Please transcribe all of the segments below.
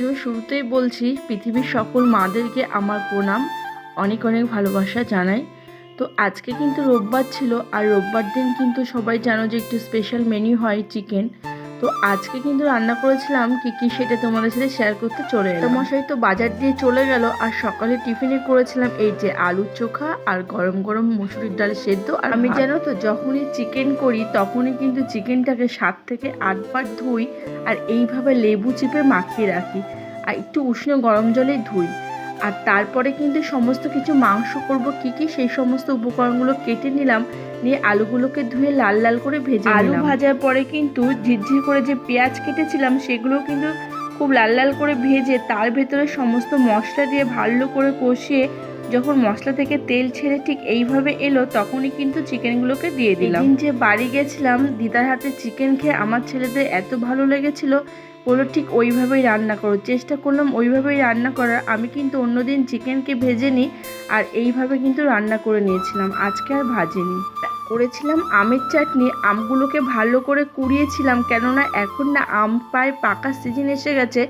Video শুরুতেই বলছি পৃথিবীর সকল মাদেরকে আমার প্রণাম, অনেক অনেক ভালোবাসা জানাই। তো আজকে কিন্তু রোববার ছিল, আর রোববার দিন কিন্তু সবাই জানো যে একটু স্পেশাল মেনু হয় চিকেন। তো আজকে কিন্তু রান্না করেছিলাম কি সেটা তোমাদের সাথে শেয়ার করতে চলে এলাম। মশাই তো বাজার দিয়ে চলে গেল, আর সকালে টিফিনে করেছিলাম এই যে আলুর চোখা আর গরম গরম মুসুরির ডাল সেদ্ধ। আর আমি জানো তো যখনই চিকেন করি তখনই কিন্তু চিকেনটাকে 7 থেকে 8 বার ধুই, আর এইভাবে লেবু চিপে মাখিয়ে রাখি, আর একটু উষ্ণ গরম জলে ধুই। আর তারপরে কিন্তু সমস্ত কিছু মাংস করব কি সেই সমস্ত উপকরণগুলো কেটে নিলাম, নিয়ে আলুগুলোকে ধুয়ে লাল লাল করে ভেজে নিলাম। আলু ভাজার পরে কিন্তু ঝিরঝির করে যে পেঁয়াজ কেটেছিলাম সেগুলো কিন্তু খুব লাল লাল করে ভেজে তার ভেতরে সমস্ত মশলা দিয়ে ভালো করে কষিয়ে যখন মশলা থেকে তেল ছেড়ে ঠিক এইভাবে এলো তখনই কিন্তু চিকেনগুলোকে দিয়ে দিলাম। এদিন যে বাড়ি গেছিলাম দিদার হাতে চিকেন খেয়ে আমার ছেলেদের এত ভালো লেগেছিল, বললো ঠিক ওইভাবেই রান্না করো। চেষ্টা করলাম ওইভাবেই রান্না করার। আমি কিন্তু অন্যদিন চিকেনকে ভেজে নিই, আর এইভাবে কিন্তু রান্না করে নিয়েছিলাম, আজকে আর ভাজিনি। করেছিলাম আমের চাটনি, আমগুলোকে ভালো করে কুড়িয়েছিলাম, কেননা এখন না আম প্রায় পাকার সিজন এসে গেছে,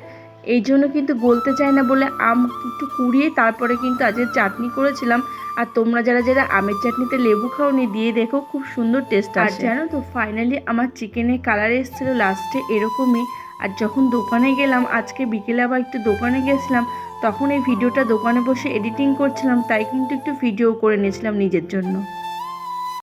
এই জন্য কিন্তু গলতে চায় না বলে আম একটু কুড়িয়ে তারপরে কিন্তু আজকে চাটনি করেছিলাম। আর তোমরা যারা যারা আমের চাটনিতে লেবু খাওনি দিয়ে দেখো, খুব সুন্দর টেস্ট আসে। আর জানো তো ফাইনালি আমার চিকেনের কালার এসেছিলো লাস্টে এরকমই। আর যখন দোকানে গেলাম, আজকে বিকেলে আবার একটু দোকানে গেছিলাম, তখন এই ভিডিওটা দোকানে বসে এডিটিং করছিলাম, তাই কিন্তু একটু ভিডিও করে নিয়েছিলাম নিজের জন্য।